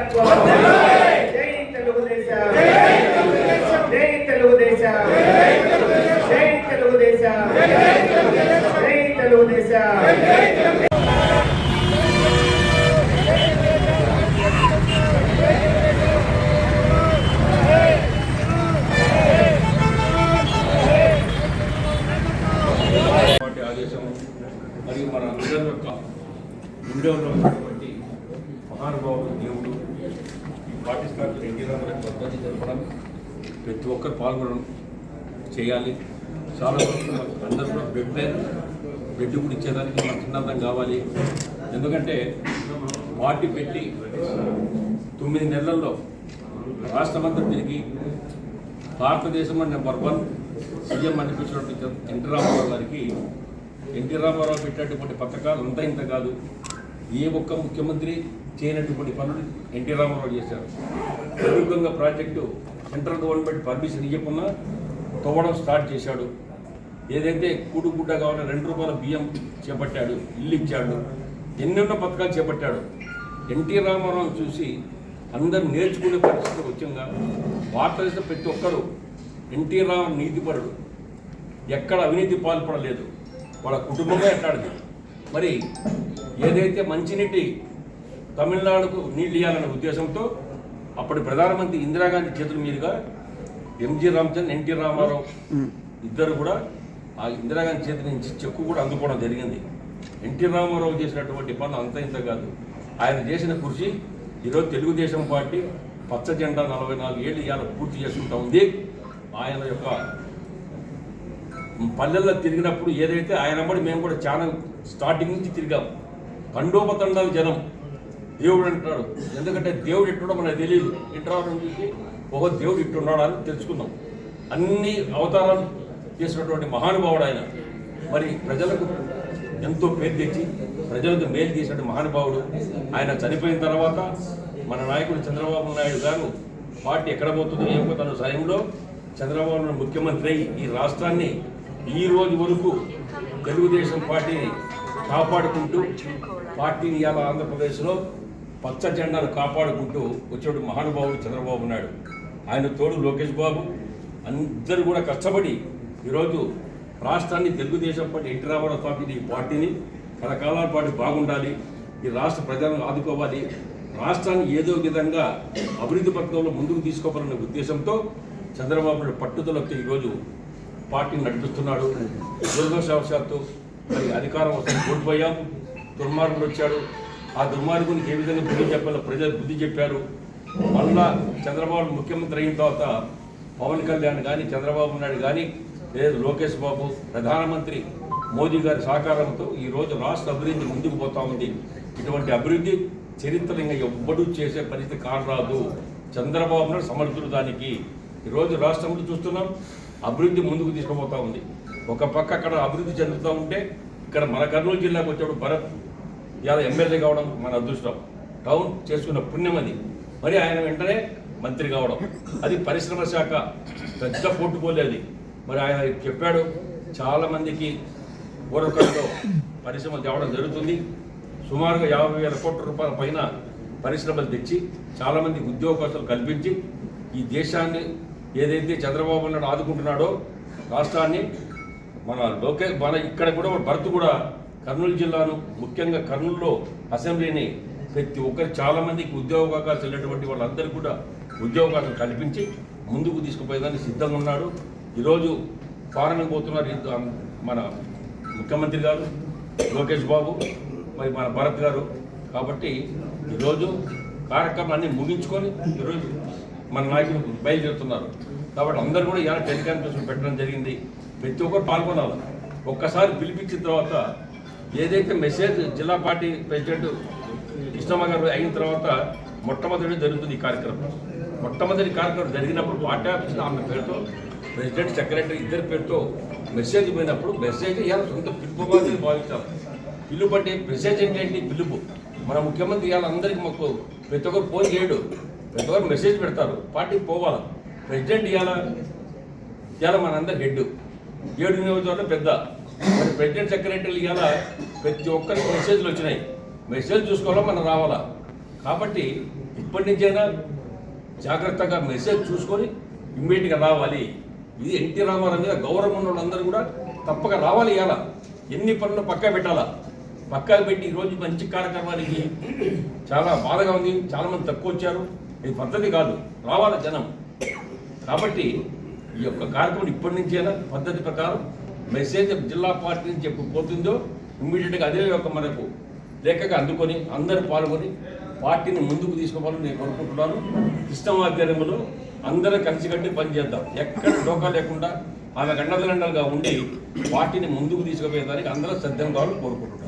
నాయకత్వం జై తెలుగుదేశం జై తెలుగుదేశం జై తెలుగుదేశం జై తెలుగుదేశం. ఆదేశం మరియు మన అందరి యొక్క గుండెల్లో ఉన్నటువంటి మహానుభావుడు దేవుడు ఈ పాకిస్తాన్ ఎన్టీ రామారావు పద్ధతి జరపడం ప్రతి ఒక్కరు పాల్గొనడం చేయాలి. చాలా అందరూ కూడా బ్లడ్ కూడా ఇచ్చేదానికి మనకు చిన్నర్థం కావాలి. ఎందుకంటే పార్టీ పెట్టి 9 నెలల్లో రాష్ట్రమంతా తిరిగి భారతదేశంలో నెంబర్ 1 సీఎం అనిపించినటువంటి ఎన్టీ రామారావు గారికి ఎన్టీ రామారావు పెట్టినటువంటి పథకాలు అంతా ఇంత కాదు. ఏ ఒక్క ముఖ్యమంత్రి చేయనటువంటి పనులు ఎన్టీ రామారావు చేశారు. ప్రముఖంగా ప్రాజెక్టు సెంట్రల్ గవర్నమెంట్ పర్మిషన్ ఇవ్వకుండా తవ్వడం స్టార్ట్ చేశాడు. ఏదైతే కూడుగుడ్డ కావాలని 2 రూపాయల బియ్యం చేపట్టాడు, ఇల్లు ఇచ్చాడు, ఎన్నెన్నో పథకాలు చేపట్టాడు. ఎన్టీ రామారావు చూసి అందరూ నేర్చుకునే పరిస్థితి వచ్చంగా భారతదేశం ప్రతి ఒక్కరూ ఎన్టీ రామారావు నీతిపరుడు, ఎక్కడ అవినీతి పాల్పడలేదు, వాళ్ళ కుటుంబమే అట్లాంటిది. మరి ఏదైతే మంచినీటి తమిళనాడుకు నీళ్ళు ఇవ్వాలనే ఉద్దేశంతో అప్పటి ప్రధానమంత్రి ఇందిరాగాంధీ చేతుల మీదుగా ఎంజి రామచంద్రన్ ఎన్టీ రామారావు ఇద్దరు కూడా ఆ ఇందిరాగాంధీ చేతి నుంచి చెక్కు కూడా అందుకోవడం జరిగింది. ఎన్టీ రామారావు చేసినటువంటి పనులు అంత ఇంత కాదు. ఆయన చేసిన కృషి ఈరోజు తెలుగుదేశం పార్టీ పచ్చ జెండా 44 ఏళ్ళు ఇవాళ పూర్తి చేసుకుంటా ఉంది. ఆయన యొక్క పల్లెల్లో తిరిగినప్పుడు ఏదైతే ఆయన అమ్మడి మేము కూడా చాలా స్టార్టింగ్ నుంచి తిరిగాం. తండోపతండాలు జనం దేవుడు అంటాడు. ఎందుకంటే దేవుడు ఎట్టుడో మనకు తెలియదు. ఇంటర్వ్యూ చూసి ఒక దేవుడు ఇట్టున్నాడు అని తెలుసుకున్నాం. అన్ని అవతారాలు చేసినటువంటి మహానుభావుడు ఆయన. మరి ప్రజలకు ఎంతో పేరు తెచ్చి ప్రజలకు మేలు చేసినటువంటి మహానుభావుడు. ఆయన చనిపోయిన తర్వాత మన నాయకుడు చంద్రబాబు నాయుడు గారు పార్టీ ఎక్కడ పోతుందో ఏమో తన సమయంలో చంద్రబాబు నాయుడు ముఖ్యమంత్రి అయి ఈ రాష్ట్రాన్ని ఈ రోజు వరకు తెలుగుదేశం పార్టీని కాపాడుకుంటూ పార్టీని ఇవాళ ఆంధ్రప్రదేశ్లో పచ్చ జెండాను కాపాడుకుంటూ వచ్చేడు మహానుభావుడు చంద్రబాబు నాయుడు. ఆయన తోడు లోకేష్ బాబు అందరూ కూడా కష్టపడి ఈరోజు రాష్ట్రాన్ని తెలుగుదేశం పార్టీ ఎన్టీ రామారావు స్థాపించిన ఈ పార్టీని కలకాలాల పాటు బాగుండాలి, ఈ రాష్ట్ర ప్రజలను ఆదుకోవాలి, రాష్ట్రాన్ని ఏదో విధంగా అభివృద్ధి పథకంలో ముందుకు తీసుకోవాలనే ఉద్దేశంతో చంద్రబాబు నాయుడు పట్టుదలతో ఈరోజు పార్టీని నడిపిస్తున్నాడు. దురదృష్టవశాత్తు మరి అధికారం వస్తుంది కోల్పోయాం. దుర్మార్గుడు వచ్చాడు. ఆ దుర్మార్గునికి ఏ విధంగా బుద్ధి చెప్పాలో ప్రజలు బుద్ధి చెప్పారు. మళ్ళా చంద్రబాబు ముఖ్యమంత్రి అయిన తర్వాత పవన్ కళ్యాణ్ కానీ చంద్రబాబు నాయుడు కానీ లేదు లోకేష్ బాబు ప్రధానమంత్రి మోదీ గారి సహకారంతో ఈరోజు రాష్ట్ర అభివృద్ధి ముందుకు పోతా ఉంది. ఇటువంటి అభివృద్ధి చరిత్ర ఇంకా ఎవ్వడూ చేసే పరిస్థితి కానరాదు. చంద్రబాబు నాయుడు సమర్థుడు దానికి. ఈరోజు రాష్ట్రంలో చూస్తున్నాం అభివృద్ధి ముందుకు తీసుకుపోతూ ఉంది. ఒక పక్క అక్కడ అభివృద్ధి చెందుతూ ఉంటే ఇక్కడ మన కర్నూలు జిల్లాకు వచ్చేప్పుడు భరత్ ఇవాళ ఎమ్మెల్యే కావడం మన అదృష్టం. టౌన్ చేసుకున్న పుణ్యం అది. మరి ఆయన వెంటనే మంత్రి కావడం అది పరిశ్రమ శాఖ పెద్ద పోటుపోలేదు. మరి ఆయన చెప్పాడు చాలామందికి పూర్వకంలో పరిశ్రమలు తేవడం జరుగుతుంది. సుమారుగా 50,000 కోట్ల రూపాయల పైన పరిశ్రమలు తెచ్చి చాలామందికి ఉద్యోగాలు కల్పించి ఈ దేశాన్ని ఏదైతే చంద్రబాబు నాయుడు ఆదుకుంటున్నాడో రాష్ట్రాన్ని మన ఇక్కడ కూడా భరత్ కూడా కర్నూలు జిల్లాను ముఖ్యంగా కర్నూలులో అసెంబ్లీని ప్రతి ఒక్కరు చాలామందికి ఉద్యోగాలు చెల్లినటువంటి వాళ్ళందరికీ కూడా ఉద్యోగాలను కల్పించి ముందుకు తీసుకుపోయేదానికి సిద్ధంగా ఉన్నాడు. ఈరోజు ఫారెన్కి పోతున్నారు మన ముఖ్యమంత్రి గారు లోకేష్ బాబు మరి మన భరత్ గారు. కాబట్టి ఈరోజు కార్యక్రమాన్ని ముగించుకొని ఈరోజు మన నాయకులు బయలుదేరుతున్నారు. కాబట్టి అందరూ కూడా ఇలా టెలికాన్ఫరెన్స్ పెట్టడం జరిగింది. ప్రతి ఒక్కరు పాల్గొనాలి. ఒక్కసారి పిలిపించిన తర్వాత ఏదైతే మెసేజ్ జిల్లా పార్టీ ప్రెసిడెంట్ కృష్ణమ్మ గారు అయిన తర్వాత మొట్టమొదటి జరుగుతుంది ఈ కార్యక్రమం. మొట్టమొదటి కార్యక్రమం జరిగినప్పుడు పార్టీ ఆఫీస్లో ఆమె పేరుతో ప్రెసిడెంట్ సెక్రటరీ ఇద్దరి పేరుతో మెసేజ్ పోయినప్పుడు మెసేజ్ ఇవాళ సొంత పిలుపుగా భావించాలి. పిలుపు అంటే మెసేజ్ ఏంటంటే పిలుపు. మన ముఖ్యమంత్రి ఇవాళ అందరికీ మాకు ప్రతి ఒక్కరు ఫోన్ చేయడు, ప్రతి ఒక్కరు మెసేజ్ పెడతారు, పార్టీకి పోవాలి. ప్రెసిడెంట్ ఇవాళ మనందరి హెడ్ 7 నియోజకవర్గాలు పెద్ద. మరి ప్రెసిడెంట్ సెక్రటరీలు ఇవాళ ప్రతి ఒక్కరికి మెసేజ్లు వచ్చినాయి. మెసేజ్ చూసుకోవాలా మనం రావాలా. కాబట్టి ఇప్పటి నుంచైనా జాగ్రత్తగా మెసేజ్ చూసుకొని ఇమ్మీడియట్గా రావాలి. ఇది ఎన్టీ రామారావు మీద గౌరవం ఉన్న వాళ్ళందరూ కూడా తప్పక రావాలి. ఇవాళ ఎన్ని పనులు పక్కా పెట్టాలా, పక్కా పెట్టి ఈరోజు మంచి కార్యక్రమానికి చాలా బాధగా ఉంది. చాలామంది తక్కువ వచ్చారు. ఇది పద్ధతి కాదు, రావాలి జనం. కాబట్టి ఈ యొక్క కార్యక్రమం ఇప్పటి నుంచైనా పద్ధతి ప్రకారం మెసేజ్ జిల్లా పార్టీ నుంచి ఎప్పుడు పోతుందో ఇమ్మీడియట్గా అదే యొక్క మనకు లేఖగా అందుకొని అందరూ పాల్గొని పార్టీని ముందుకు తీసుకోవాలని నేను కోరుకుంటున్నాను. కృష్ణ ఆధ్వర్యంలో అందరూ కలిసికట్టి పనిచేద్దాం. ఎక్కడ డోకా లేకుండా ఆమె గండదగండలుగా ఉండి పార్టీని ముందుకు తీసుకుపోయేదానికి అందరూ సిద్ధం కావాలని కోరుకుంటున్నాను.